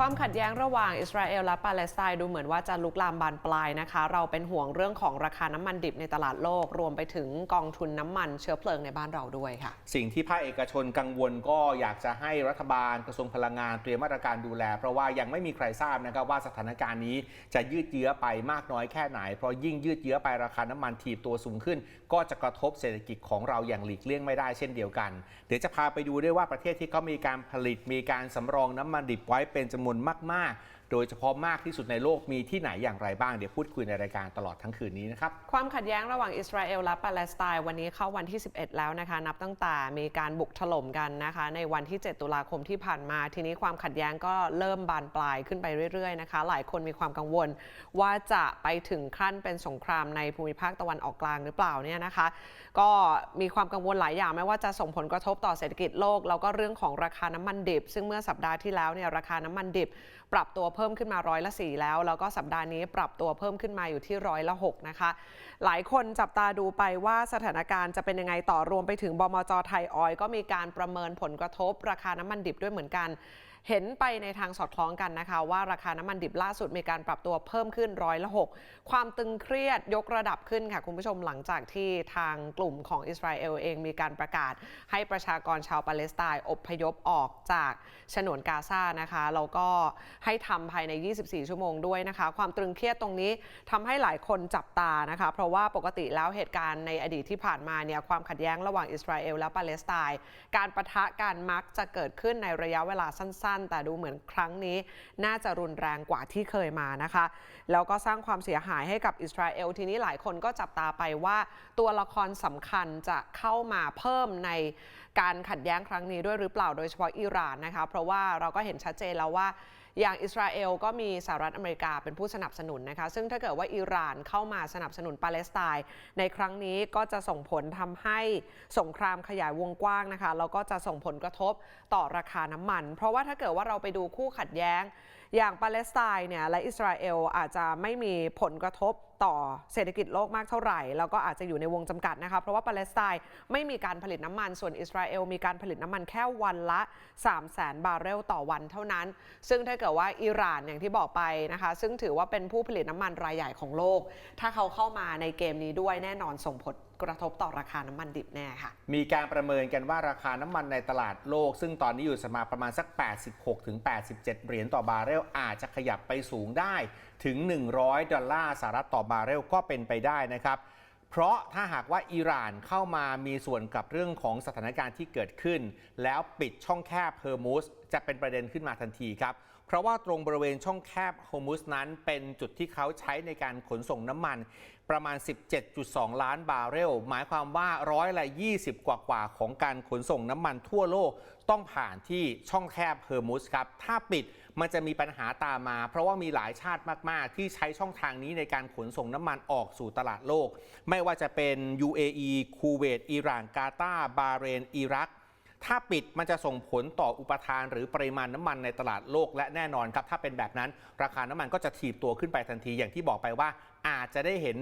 ความขัดแย้งระหว่างอิสราเอลและปาเลสไตน์ดูเหมือนว่าจะลุกลามบานปลายนะคะเราเป็นห่วงเรื่องของราคาน้ำมันดิบในตลาดโลกรวมไปถึงกองทุนน้ำมันเชื้อเพลิงในบ้านเราด้วยค่ะสิ่งที่ภาคเอกชนกังวลก็อยากจะให้รัฐบาลกระทรวงพลังงานเตรียมมาตรการดูแลเพราะว่ายังไม่มีใครทราบนะครับว่าสถานการณ์นี้จะยืดเยื้อไปมากน้อยแค่ไหนเพราะยิ่งยืดเยื้อไปราคาน้ำมันถีบตัวสูงขึ้นก็จะกระทบเศรษฐกิจของเราอย่างหลีกเลี่ยงไม่ได้เช่นเดียวกันเดี๋ยวจะพาไปดูด้วยว่าประเทศที่เขามีการผลิตมีการสำรองน้ำมันดิบไว้เป็นจำนวนมากโดยเฉพาะมากที่สุดในโลกมีที่ไหนอย่างไรบ้างเดี๋ยวพูดคุยในรายการตลอดทั้งคืนนี้นะครับความขัดแย้งระหว่างอิสราเอลและปาเลสไตน์วันนี้เข้าวันที่11แล้วนะคะนับตั้งแต่มีการบุกถล่มกันนะคะในวันที่7ตุลาคมที่ผ่านมาทีนี้ความขัดแย้งก็เริ่มบานปลายขึ้นไปเรื่อยๆนะคะหลายคนมีความกังวลว่าจะไปถึงขั้นเป็นสงครามในภูมิภาคตะวันออกกลางหรือเปล่าเนี่ยนะคะก็มีความกังวลหลายอย่างไม่ว่าจะส่งผลกระทบต่อเศรษฐกิจโลกแล้วก็เรื่องของราคาน้ำมันดิบซึ่งเมื่อสัปดาห์ที่แล้วเนี่ยราคาน้ำมันดิบปรับตัวเพิ่มขึ้นมา4%แล้วก็สัปดาห์นี้ปรับตัวเพิ่มขึ้นมาอยู่ที่6%นะคะหลายคนจับตาดูไปว่าสถานการณ์จะเป็นยังไงต่อรวมไปถึงบมจ.ไทยออยล์ก็มีการประเมินผลกระทบราคาน้ำมันดิบด้วยเหมือนกันเห็นไปในทางสอดคล้องกันนะคะว่าราคาน้ำมันดิบล่าสุดมีการปรับตัวเพิ่มขึ้น6%ความตึงเครียดยกระดับขึ้นค่ะคุณผู้ชมหลังจากที่ทางกลุ่มของอิสราเอลเองมีการประกาศให้ประชากรชาวปาเลสไตน์อพยพออกจากฉนวนกาซานะคะแล้วก็ให้ทำภายใน24ชั่วโมงด้วยนะคะความตึงเครียดตรงนี้ทำให้หลายคนจับตานะคะเพราะว่าปกติแล้วเหตุการณ์ในอดีตที่ผ่านมาเนี่ยความขัดแย้งระหว่างอิสราเอลและปาเลสไตน์การปะทะกันมักจะเกิดขึ้นในระยะเวลาสั้นแต่ดูเหมือนครั้งนี้น่าจะรุนแรงกว่าที่เคยมานะคะแล้วก็สร้างความเสียหายให้กับอิสราเอลทีนี้หลายคนก็จับตาไปว่าตัวละครสำคัญจะเข้ามาเพิ่มในการขัดแย้งครั้งนี้ด้วยหรือเปล่าโดยเฉพาะอิหร่านนะคะเพราะว่าเราก็เห็นชัดเจนแล้วว่าอย่างอิสราเอลก็มีสหรัฐอเมริกาเป็นผู้สนับสนุนนะคะซึ่งถ้าเกิดว่าอิหร่านเข้ามาสนับสนุนปาเลสไตน์ในครั้งนี้ก็จะส่งผลทำให้สงครามขยายวงกว้างนะคะแล้วก็จะส่งผลกระทบต่อราคาน้ำมันเพราะว่าถ้าเกิดว่าเราไปดูคู่ขัดแย้งอย่างปาเลสไตน์เนี่ยและอิสราเอลอาจจะไม่มีผลกระทบต่อเศรษฐกิจโลกมากเท่าไหร่แล้วก็อาจจะอยู่ในวงจำกัดนะคะเพราะว่าปาเลสไตน์ไม่มีการผลิตน้ำมันส่วนอิสราเอลมีการผลิตน้ำมันแค่วันละ300,000 บาร์เรลต่อวันเท่านั้นซึ่งถ้าเกิดว่าอิหร่านอย่างที่บอกไปนะคะซึ่งถือว่าเป็นผู้ผลิตน้ำมันรายใหญ่ของโลกถ้าเขาเข้ามาในเกมนี้ด้วยแน่นอนส่งผลกระทบต่อราคาน้ำมันดิบแน่ค่ะมีการประเมินกันว่าราคาน้ำมันในตลาดโลกซึ่งตอนนี้อยู่ประมาณสัก86-87 เหรียญต่อบาร์เรลอาจจะขยับไปสูงได้ถึง$100ต่อบาร์เรลก็เป็นไปได้นะครับเพราะถ้าหากว่าอิหร่านเข้ามามีส่วนกับเรื่องของสถานการณ์ที่เกิดขึ้นแล้วปิดช่องแคบเฮอร์มุสจะเป็นประเด็นขึ้นมาทันทีครับเพราะว่าตรงบริเวณช่องแคบเฮอร์มุสนั้นเป็นจุดที่เขาใช้ในการขนส่งน้ำมันประมาณ 17.2 ล้านบาร์เรลหมายความว่า20%กว่าของการขนส่งน้ำมันทั่วโลกต้องผ่านที่ช่องแคบเฮอร์มุสครับถ้าปิดมันจะมีปัญหาตามมาเพราะว่ามีหลายชาติมากๆที่ใช้ช่องทางนี้ในการขนส่งน้ำมันออกสู่ตลาดโลกไม่ว่าจะเป็น UAE คูเวตอิหร่านกาตาร์บาห์เรนอิรักถ้าปิดมันจะส่งผลต่ออุปทานหรือปริมาณน้ำมันในตลาดโลกและแน่นอนครับถ้าเป็นแบบนั้นราคาน้ำมันก็จะถีบตัวขึ้นไปทันทีอย่างที่บอกไปว่าอาจจะได้เห็น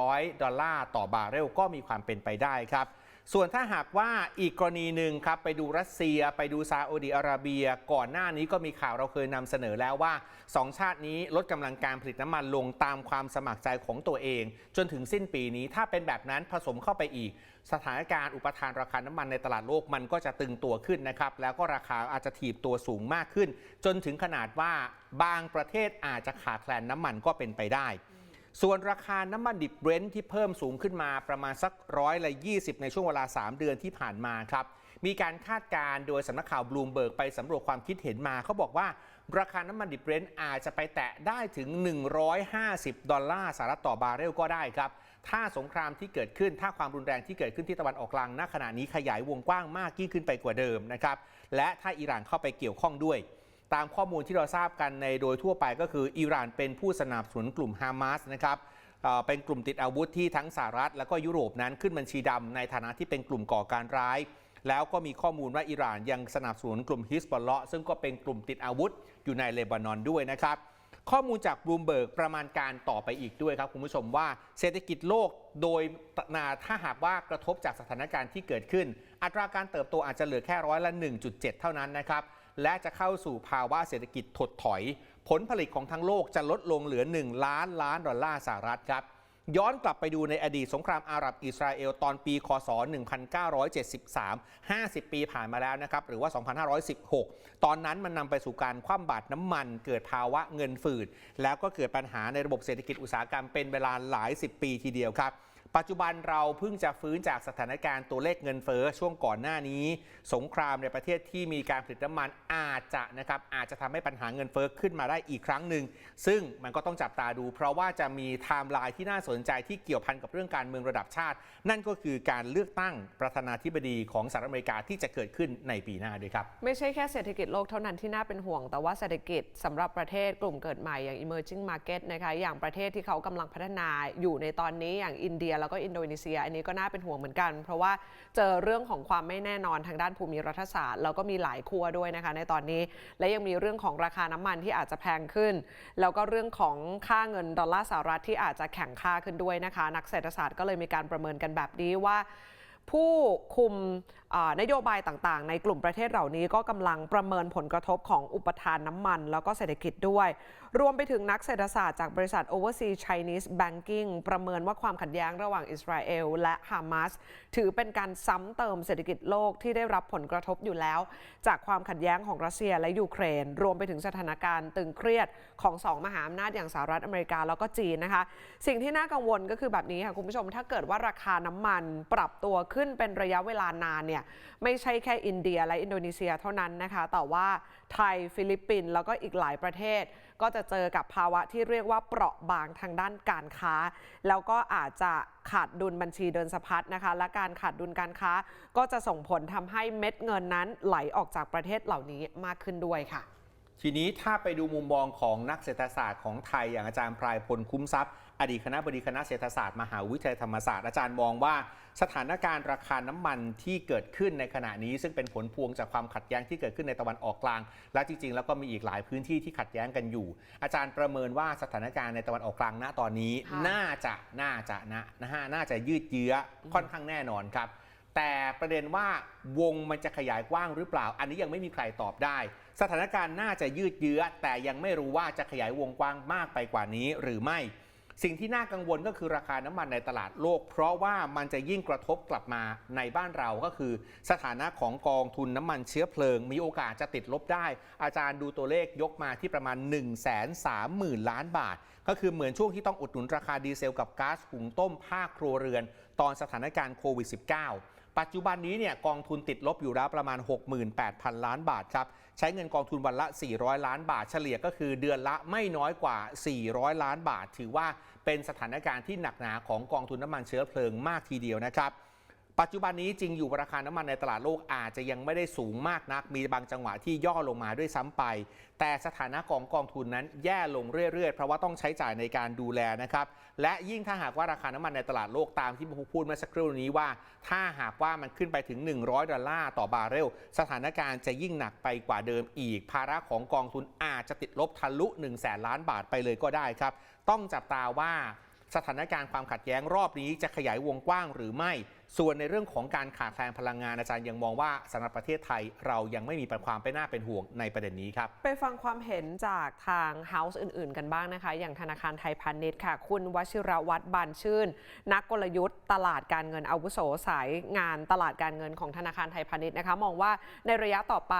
$100ต่อบาร์เรลก็มีความเป็นไปได้ครับส่วนถ้าหากว่าอีกกรณีหนึ่งครับไปดูรัสเซียไปดูซาอุดิอาระเบียก่อนหน้านี้ก็มีข่าวเราเคยนำเสนอแล้วว่า2ชาตินี้ลดกำลังการผลิตน้ำมันลงตามความสมัครใจของตัวเองจนถึงสิ้นปีนี้ถ้าเป็นแบบนั้นผสมเข้าไปอีกสถานการณ์อุปทานราคาน้ำมันในตลาดโลกมันก็จะตึงตัวขึ้นนะครับแล้วก็ราคาอาจจะถีบตัวสูงมากขึ้นจนถึงขนาดว่าบางประเทศอาจจะขาดแคลนน้ำมันก็เป็นไปได้ส่วนราคาน้ำมันดิบเบรนท์ที่เพิ่มสูงขึ้นมาประมาณสัก20%ในช่วงเวลา3 เดือนที่ผ่านมาครับมีการคาดการณ์โดยสำนักข่าวบลูมเบิร์กไปสำรวจความคิดเห็นมาเขาบอกว่าราคาน้ำมันดิบเบรนท์อาจจะไปแตะได้ถึง$150ต่อบาร์เรลก็ได้ครับถ้าสงครามที่เกิดขึ้นถ้าความรุนแรงที่เกิดขึ้นที่ตะวันออกกลางณขณะนี้ขยายวงกว้างมากยิ่งขึ้นไปกว่าเดิมนะครับและถ้าอิหร่านเข้าไปเกี่ยวข้องด้วยตามข้อมูลที่เราทราบกันในโดยทั่วไปก็คืออิหร่านเป็นผู้สนับสนุนกลุ่มฮามาสนะครับเป็นกลุ่มติดอาวุธที่ทั้งสหรัฐและก็ยุโรปนั้นขึ้นบัญชีดำในฐานะที่เป็นกลุ่มก่อการร้ายแล้วก็มีข้อมูลว่าอิหร่านยังสนับสนุนกลุ่มฮิสบอลเลาะห์ซึ่งก็เป็นกลุ่มติดอาวุธอยู่ในเลบานอนด้วยนะครับข้อมูลจากบลูมเบิร์กประมาณการต่อไปอีกด้วยครับคุณผู้ชมว่าเศรษฐกิจโลกโดยถ้าหากว่ากระทบจากสถานการณ์ที่เกิดขึ้นอัตราการเติบโตอาจจะเหลือแค่1.7%เท่านั้นนะครับ และจะเข้าสู่ภาวะเศรษฐกิจถดถอยผลผลิตของทั้งโลกจะลดลงเหลือ1 ล้านล้านดอลลาร์สหรัฐครับย้อนกลับไปดูในอดีตสงครามอาหรับอิสราเอลตอนปีคศ1973 50 ปีผ่านมาแล้วนะครับหรือว่า 2516 ตอนนั้นมันนำไปสู่การคว่ำบาตรน้ำมันเกิดภาวะเงินฝืดแล้วก็เกิดปัญหาในระบบเศรษฐกิจอุตสาหกรรมเป็นเวลาหลาย10 ปีทีเดียวครับปัจจุบันเราเพิ่งจะฟื้นจากสถานการณ์ตัวเลขเงินเฟ้อช่วงก่อนหน้านี้สงครามในประเทศที่มีการผลิตน้ำมันอาจจะทำให้ปัญหาเงินเฟ้อขึ้นมาได้อีกครั้งหนึ่งซึ่งมันก็ต้องจับตาดูเพราะว่าจะมีไทม์ไลน์ที่น่าสนใจที่เกี่ยวพันกับเรื่องการเมืองระดับชาตินั่นก็คือการเลือกตั้งประธานาธิบดีของสหรัฐอเมริกาที่จะเกิดขึ้นในปีหน้าด้วยครับไม่ใช่แค่เศรษฐกิจโลกเท่านั้นที่น่าเป็นห่วงแต่ว่าเศรษฐกิจสำหรับประเทศกลุ่มเกิดใหม่อย่าง emerging market นะคะอย่างประเทศที่เขากำลังพัฒนาอยู่ในตอนนี้อย่างอินเดียแล้วก็อินโดนีเซียอันนี้ก็น่าเป็นห่วงเหมือนกันเพราะว่าเจอเรื่องของความไม่แน่นอนทางด้านภูมิรัฐศาสตร์แล้วก็มีหลายขั้วด้วยนะคะในตอนนี้และยังมีเรื่องของราคาน้ำมันที่อาจจะแพงขึ้นแล้วก็เรื่องของค่าเงินดอลลาร์สหรัฐที่อาจจะแข็งค่าขึ้นด้วยนะคะนักเศรษฐศาสตร์ก็เลยมีการประเมินกันแบบนี้ว่าผู้คุมนโยบายต่างๆในกลุ่มประเทศเหล่านี้ก็กำลังประเมินผลกระทบของอุปทานน้ำมันแล้วก็เศรษฐกิจด้วยรวมไปถึงนักเศรษฐศาสตร์จากบริษัท Overseas Chinese Banking ประเมินว่าความขัดแย้งระหว่างอิสราเอลและฮามาสถือเป็นการซ้ำเติมเศรษฐกิจโลกที่ได้รับผลกระทบอยู่แล้วจากความขัดแย้งของรัสเซียและยูเครนรวมไปถึงสถานการณ์ตึงเครียดของ2 มหาอำนาจอย่างสหรัฐอเมริกาแล้วก็จีนนะคะสิ่งที่น่ากังวลก็คือแบบนี้ค่ะคุณผู้ชมถ้าเกิดว่าราคาน้ำมันปรับตัวขึ้นเป็นระยะเวลานานเนี่ยไม่ใช่แค่อินเดียและอินโดนีเซียเท่านั้นนะคะแต่ว่าไทยฟิลิปปินส์แล้วก็อีกหลายประเทศก็จะเจอกับภาวะที่เรียกว่าเปราะบางทางด้านการค้าแล้วก็อาจจะขาดดุลบัญชีเดินสะพัดนะคะและการขาดดุลการค้าก็จะส่งผลทำให้เม็ดเงินนั้นไหลออกจากประเทศเหล่านี้มากขึ้นด้วยค่ะทีนี้ถ้าไปดูมุมมองของนักเศรษฐศาสตร์ของไทยอย่างอาจารย์พลายพลคุ้มทรัพย์อดีตคณบดีคณะเศรษฐศาสตร์มหาวิทยาลัยธรรมศาสตร์อาจารย์มองว่าสถานการณ์ราคาน้ำมันที่เกิดขึ้นในขณะนี้ซึ่งเป็นผลพวงจากความขัดแย้งที่เกิดขึ้นในตะวันออกกลางและจริงๆแล้วก็มีอีกหลายพื้นที่ที่ขัดแย้งกันอยู่อาจารย์ประเมินว่าสถานการณ์ในตะวันออกกลางณตอนนี้น่าจะยืดเยื้อค่อนข้างแน่นอนครับแต่ประเด็นว่าวงมันจะขยายกว้างหรือเปล่าอันนี้ยังไม่มีใครตอบได้สถานการณ์น่าจะยืดเยื้อแต่ยังไม่รู้ว่าจะขยายวงกว้างมากไปกว่านี้หรือไม่สิ่งที่น่ากังวลก็คือราคาน้ำมันในตลาดโลกเพราะว่ามันจะยิ่งกระทบกลับมาในบ้านเราก็คือสถานะของกองทุนน้ำมันเชื้อเพลิงมีโอกาสจะติดลบได้อาจารย์ดูตัวเลขยกมาที่ประมาณ 130,000 ล้านบาทก็คือเหมือนช่วงที่ต้องอุดหนุนราคาดีเซลกับก๊าซหุงต้มภาคครัวเรือนตอนสถานการณ์โควิด -19 ปัจจุบันนี้เนี่ยกองทุนติดลบอยู่แล้วประมาณ 68,000 ล้านบาทครับใช้เงินกองทุนวันละ400 ล้านบาทเฉลี่ยก็คือเดือนละไม่น้อยกว่า400 ล้านบาทถือว่าเป็นสถานการณ์ที่หนักหนาของกองทุนน้ำมันเชื้อเพลิงมากทีเดียวนะครับปัจจุบันนี้จริงอยู่ราคาน้ำมันในตลาดโลกอาจจะยังไม่ได้สูงมากนักมีบางจังหวะที่ย่อลงมาด้วยซ้ำไปแต่สถานะของกองทุนนั้นแย่ลงเรื่อยๆเพราะว่าต้องใช้จ่ายในการดูแลนะครับและยิ่งถ้าหากว่าราคาน้ำมันในตลาดโลกตามที่พูดเมื่อสักครู่นี้ว่าถ้าหากว่ามันขึ้นไปถึง$100ต่อบาร์เรลสถานการณ์จะยิ่งหนักไปกว่าเดิมอีกภาระของกองทุนอาจจะติดลบทะลุ100,000 ล้านบาทไปเลยก็ได้ครับต้องจับตาว่าสถานการณ์ความขัดแย้งรอบนี้จะขยายวงกว้างหรือไม่ส่วนในเรื่องของการขาดแคลนพลังงานอาจารย์ยังมองว่าสำหรับประเทศไทยเรายังไม่มีความเป็นน่าเป็นห่วงในประเด็นนี้ครับไปฟังความเห็นจากทาง House อื่นๆกันบ้างนะคะอย่างธนาคารไทยพาณิชย์ค่ะคุณวชิรวัฒน์บานชื่นนักกลยุทธ์ตลาดการเงินอาวุโสสายงานตลาดการเงินของธนาคารไทยพาณิชย์นะคะมองว่าในระยะต่อไป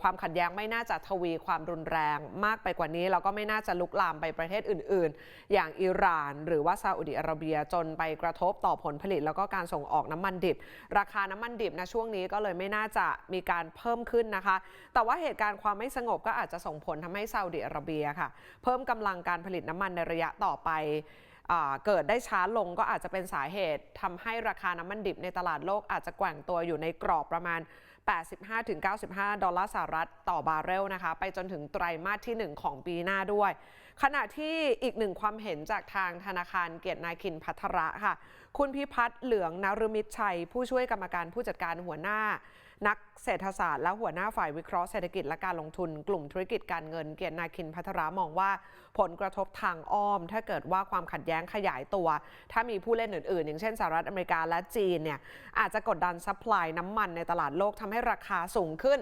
ความขัดแย้งไม่น่าจะทวีความรุนแรงมากไปกว่านี้แล้วก็ไม่น่าจะลุกลามไปประเทศอื่นๆอย่างอิหร่านหรือว่าซาอุดิอาระเบียจนไปกระทบต่อผลผลิตแล้วก็การส่งออกน้ำมันดิบราคาน้ำมันดิบนะช่วงนี้ก็เลยไม่น่าจะมีการเพิ่มขึ้นนะคะแต่ว่าเหตุการณ์ความไม่สงบก็อาจจะส่งผลทำให้ซาอุดิอาระเบียค่ะเพิ่มกำลังการผลิตน้ำมันในระยะต่อไปเกิดได้ช้าลงก็อาจจะเป็นสาเหตุทำให้ราคาน้ำมันดิบในตลาดโลกอาจจะแกว่งตัวอยู่ในกรอบประมาณ$85-95 สหรัฐต่อบาร์เรลนะคะไปจนถึงไตรมาสที่1ของปีหน้าด้วยขณะที่อีกหนึ่งความเห็นจากทางธนาคารเกียรตินาคินภัทระค่ะคุณพิพัฒน์เหลืองนฤมิตชัยผู้ช่วยกรรมการผู้จัดการหัวหน้า นักเศรษฐศาสตร์และหัวหน้าฝ่ายวิเคราะห์เศรษฐกิจและการลงทุนกลุ่มธุรกิจการเงินเกียรตินาคินภัทรามองว่าผลกระทบทางอ้อมถ้าเกิดว่าความขัดแย้งขยายตัวถ้ามีผู้เล่นอื่นๆอย่างเช่นสหรัฐอเมริกาและจีนเนี่ยอาจจะกดดันซัพพลายน้ำมันในตลาดโลกทำให้ราคาสูงขึ้น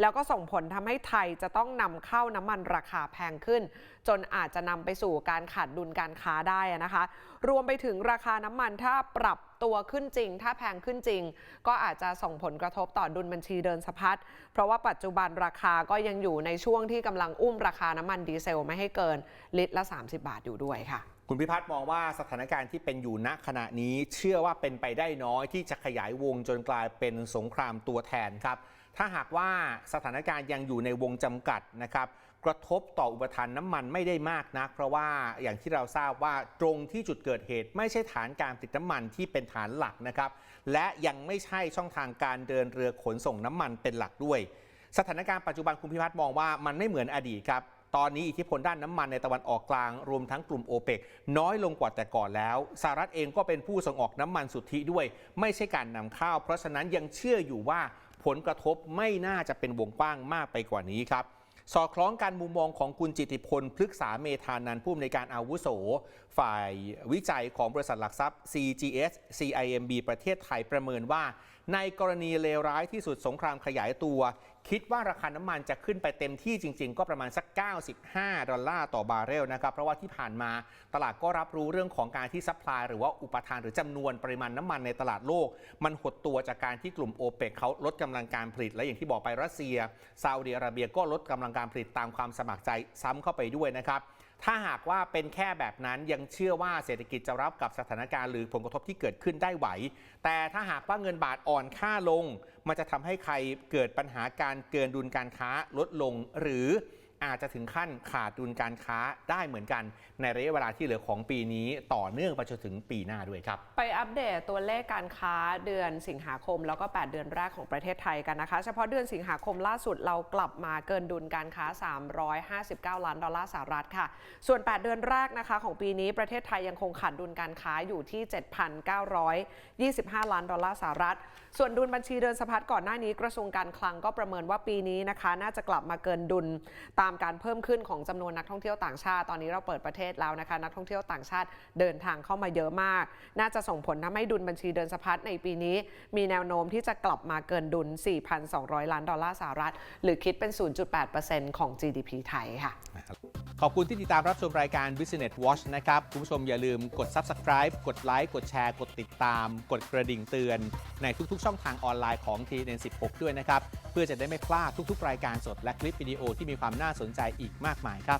แล้วก็ส่งผลทำให้ไทยจะต้องนำเข้าน้ำมันราคาแพงขึ้นจนอาจจะนำไปสู่การขาดดุลการค้าได้นะคะรวมไปถึงราคาน้ำมันถ้าปรับตัวขึ้นจริงถ้าแพงขึ้นจริงก็อาจจะส่งผลกระทบต่อดุลบัญชีเดินสะพัดเพราะว่าปัจจุบันราคาก็ยังอยู่ในช่วงที่กำลังอุ้มราคาน้ำมันดีเซลไม่ให้เกินลิตรละ30 บาทอยู่ด้วยค่ะคุณพิพัฒน์มองว่าสถานการณ์ที่เป็นอยู่ณขณะนี้เชื่อว่าเป็นไปได้น้อยที่จะขยายวงจนกลายเป็นสงครามตัวแทนครับถ้าหากว่าสถานการณ์ยังอยู่ในวงจำกัดนะครับกระทบต่ออุปทานน้ำมันไม่ได้มากนักเพราะว่าอย่างที่เราทราบว่าตรงที่จุดเกิดเหตุไม่ใช่ฐานการผลิตน้ำมันที่เป็นฐานหลักนะครับและยังไม่ใช่ช่องทางการเดินเรือขนส่งน้ำมันเป็นหลักด้วยสถานการณ์ปัจจุบันคุณพิพัฒน์มองว่ามันไม่เหมือนอดีตครับตอนนี้อิทธิพลด้านน้ำมันในตะวันออกกลางรวมทั้งกลุ่มโอเปกน้อยลงกว่าแต่ก่อนแล้วสหรัฐเองก็เป็นผู้ส่งออกน้ำมันสุทธิด้วยไม่ใช่การนำเข้าเพราะฉะนั้นยังเชื่ออยู่ว่าผลกระทบไม่น่าจะเป็นวงกว้างมากไปกว่านี้ครับสอดคล้องการมุมมองของคุณจิตติพลพฤกษาเมธานันท์ผู้อำนวยการอาวุโสฝ่ายวิจัยของบริษัทหลักทรัพย์ CGS CIMB ประเทศไทยประเมินว่าในกรณีเลวร้ายที่สุดสงครามขยายตัวคิดว่าราคาน้ำมันจะขึ้นไปเต็มที่จริงๆก็ประมาณสัก$95ต่อบาร์เรลนะครับเพราะว่าที่ผ่านมาตลาดก็รับรู้เรื่องของการที่ซัพพลายหรือว่าอุปทานหรือจำนวนปริมาณน้ำมันในตลาดโลกมันหดตัวจากการที่กลุ่มโอเปกเขาลดกำลังการผลิตและอย่างที่บอกไปรัสเซียซาอุดิอาระเบียก็ลดกำลังการผลิตตามความสมัครใจซ้ำเข้าไปด้วยนะครับถ้าหากว่าเป็นแค่แบบนั้นยังเชื่อว่าเศรษฐกิจจะรับกับสถานการณ์หรือผลกระทบที่เกิดขึ้นได้ไหวแต่ถ้าหากว่าเงินบาทอ่อนค่าลงมันจะทำให้ใครเกิดปัญหาการเกินดุลการค้าลดลงหรืออาจจะถึงขั้นขาดดุลการค้าได้เหมือนกันในระยะเวลาที่เหลือของปีนี้ต่อเนื่องไปจนถึงปีหน้าด้วยครับไปอัปเดตตัวเลขการค้าเดือนสิงหาคมแล้วก็8เดือนแรกของประเทศไทยกันนะคะเฉพาะเดือนสิงหาคมล่าสุดเรากลับมาเกินดุลการค้า$359 ล้านสหรัฐค่ะส่วน8เดือนแรกนะคะของปีนี้ประเทศไทยยังคงขาดดุลการค้าอยู่ที่$7,925 ล้านสหรัฐส่วนดุลบัญชีเดินสะพัดก่อนหน้านี้กระทรวงการคลังก็ประเมินว่าปีนี้นะคะน่าจะกลับมาเกินดุลตามการเพิ่มขึ้นของจำนวนนักท่องเที่ยวต่างชาติตอนนี้เราเปิดประเทศแล้วนะคะนักท่องเที่ยวต่างชาติเดินทางเข้ามาเยอะมากน่าจะส่งผลทำให้ดุลบัญชีเดินสะพัดในปีนี้มีแนวโน้มที่จะกลับมาเกินดุล$4,200 ล้านสหรัฐหรือคิดเป็น 0.8% ของ GDP ไทยค่ะขอบคุณที่ติดตามรับชมรายการ Business Watch นะครับคุณผู้ชมอย่าลืมกด Subscribe กดไลค์กดแชร์กดติดตามกดกระดิ่งเตือนในทุกๆช่องทางออนไลน์ของ TNN16 ด้วยนะครับเพื่อจะได้ไม่พลาดทุกๆรายการสดและคลิปวิดีโอที่มีความน่าสนใจอีกมากมายครับ